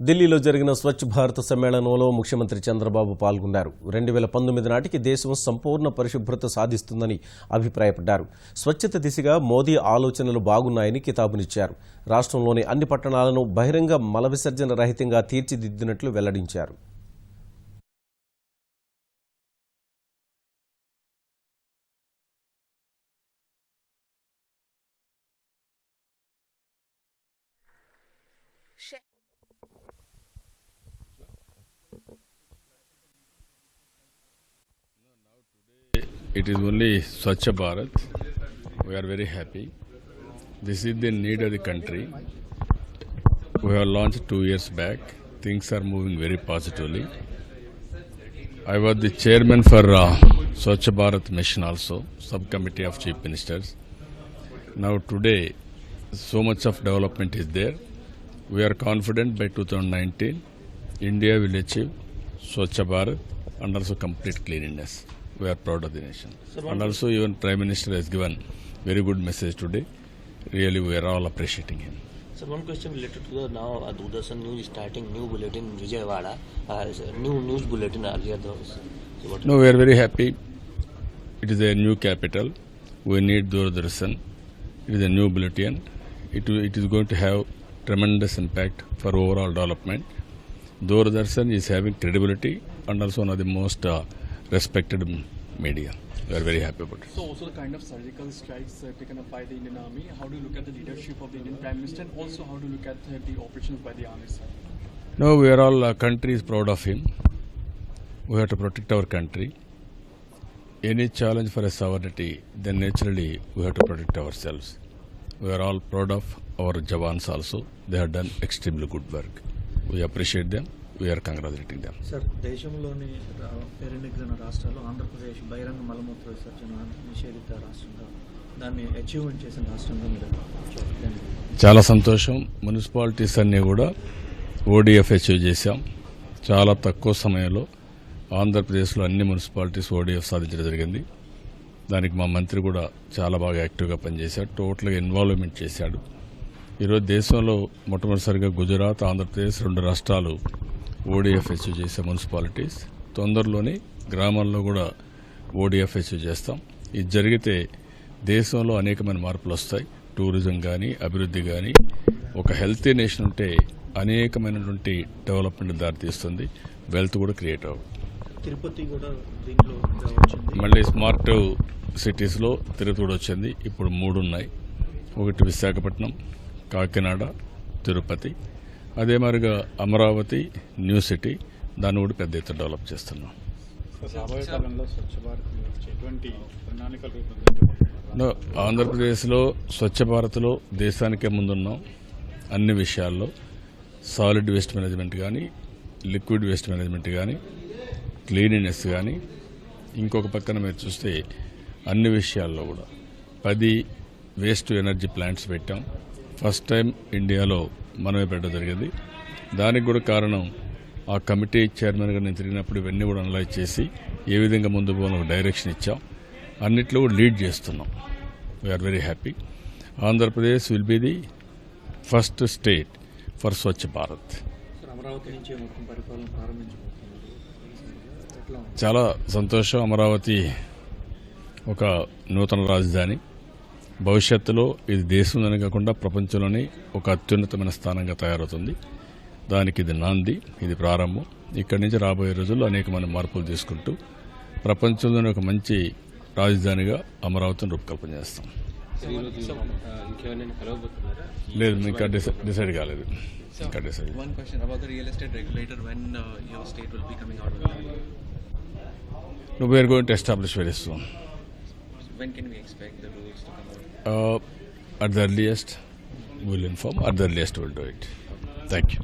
ఢిల్లీలో జరిగిన స్వచ్ఛ భారత్ సమ్మేళనంలో ముఖ్యమంత్రి చంద్రబాబు పాల్గొన్నారు. 2019 నాటికి దేశం సంపూర్ణ పరిశుభ్రత సాధిస్తుందని అభిప్రాయపడ్డారు. స్వచ్ఛత దిశగా మోదీ ఆలోచనలు బాగున్నాయని కితాబునిచ్చారు. రాష్ట్రంలోని అన్ని పట్టణాలను బహిరంగ మల విసర్జన రహితంగా తీర్చిదిద్దినట్లు వెల్లడించారు. It is only Swachh Bharat. We are very happy. This is the need of the country. We have launched 2 years back. Things are moving very positively. I was the chairman for Swachh Bharat mission also, subcommittee of chief ministers. Now today, so much of development is there. We are confident by 2019, India will achieve Swachh Bharat and also complete cleanliness. We are proud of the nation. And also even Prime Minister has given very good message today. Really, we are all appreciating him. So one question related to the now Doordarshan News is starting new bulletin in Vijayawada, new news bulletin earlier. No, we are very happy. It is a new capital. We need Doordarshan. It is a new bulletin. It is going to have tremendous impact for overall development. Doordarshan is having credibility and also one of the most respected media. We are very happy about it. So also the kind of surgical strikes taken up by the Indian Army, how do you look at the leadership of the Indian Prime Minister and also how do you look at the operations by the army side? No, we are all, country is proud of him. We have to protect our country. Any challenge for a sovereignty, then naturally we have to protect ourselves. We are all proud of our Jawans also. They have done extremely good work. We appreciate them. We are congratulating them. Sir, దేశంలోని పేరెన్నికైన రాష్ట్రాల్లో ఆంధ్రప్రదేశ్ బహిరంగ మలమూత్ర విసర్జన నిషేధిత రాష్ట్రంగా దాన్ని achievement చేసిన రాష్ట్రంగా మీరు చాలా సంతోషం. మున్సిపాలిటీస్ అన్నీ కూడా ఓడిఎఫ్ అచీవ్ చేశాం. చాలా తక్కువ సమయంలో ఆంధ్రప్రదేశ్లో అన్ని మున్సిపాలిటీస్ ఓడిఎఫ్ సాధించడం జరిగింది. దానికి మా మంత్రి కూడా చాలా బాగా యాక్టివ్గా పనిచేశాడు. టోటల్గా ఇన్వాల్వ్మెంట్ చేశాడు. ఈరోజు దేశంలో మొట్టమొదటిసారిగా గుజరాత్, ఆంధ్రప్రదేశ్ 2 రాష్ట్రాలు ఓడిఎఫ్ అచీవ్ చేసే మున్సిపాలిటీస్. తొందరలోనే గ్రామాల్లో కూడా ఓడిఎఫ్ అచీవ్ చేస్తాం. ఇది జరిగితే దేశంలో అనేకమైన మార్పులు వస్తాయి. టూరిజం కానీ, అభివృద్ధి కానీ, ఒక హెల్తీ నేషన్ ఉంటే అనేకమైనటువంటి డెవలప్మెంట్ దారితీస్తుంది. వెల్త్ కూడా క్రియేట్ అవుతుంది. తిరుపతి కూడా దీంట్లో వచ్చింది. మళ్ళీ స్మార్ట్ సిటీస్లో తిరుపతి కూడా వచ్చింది. ఇప్పుడు 3 ఉన్నాయి. ఒకటి విశాఖపట్నం, కాకినాడ, తిరుపతి. అదే మాదిరిగా అమరావతి న్యూ సిటీ, దాన్ని కూడా పెద్ద ఎత్తున డెవలప్ చేస్తున్నాం. ఆంధ్రప్రదేశ్లో స్వచ్ఛ భారత్లో దేశానికే ముందున్నాం. అన్ని విషయాల్లో సాలిడ్ వేస్ట్ మేనేజ్మెంట్ కానీ, లిక్విడ్ వేస్ట్ మేనేజ్మెంట్ కానీ, క్లీనినెస్ కానీ, ఇంకొక పక్కన మీరు చూస్తే అన్ని విషయాల్లో కూడా 10 వేస్ట్ ఎనర్జీ ప్లాంట్స్ పెట్టాం. ఫస్ట్ టైం ఇండియాలో మనమే పెట్టడం జరిగింది. దానికి కూడా కారణం ఆ కమిటీ చైర్మన్గా నేను తిరిగినప్పుడు ఇవన్నీ కూడా అనలైజ్ చేసి ఏ విధంగా ముందు పోవాలని డైరెక్షన్ ఇచ్చాం. అన్నిట్లో కూడా లీడ్ చేస్తున్నాం. We are very happy. Andhra Pradesh will be the first state for Swachh Bharat. చాలా సంతోషం. అమరావతి ఒక నూతన రాజధాని. భవిష్యత్తులో ఇది దేశంలోనే కాకుండా ప్రపంచంలోనే ఒక అత్యున్నతమైన స్థానంగా తయారవుతుంది. దానికి ఇది నాంది, ఇది ప్రారంభం. ఇక్కడి నుంచి రాబోయే రోజుల్లో అనేకమైన మార్పులు తీసుకుంటూ ప్రపంచంలోనే ఒక మంచి రాజధానిగా అమరావతిని రూపకల్పన చేస్తాం. లేదు, ఇంకా డిసైడ్ కాలేదు. ఇంకా decide. One question about the real estate regulator, when your state will be coming out with that? No, we are going to establish very soon. When can we expect the rules to come out? At the earliest, we will inform. At the earliest, we will do it. Thank you.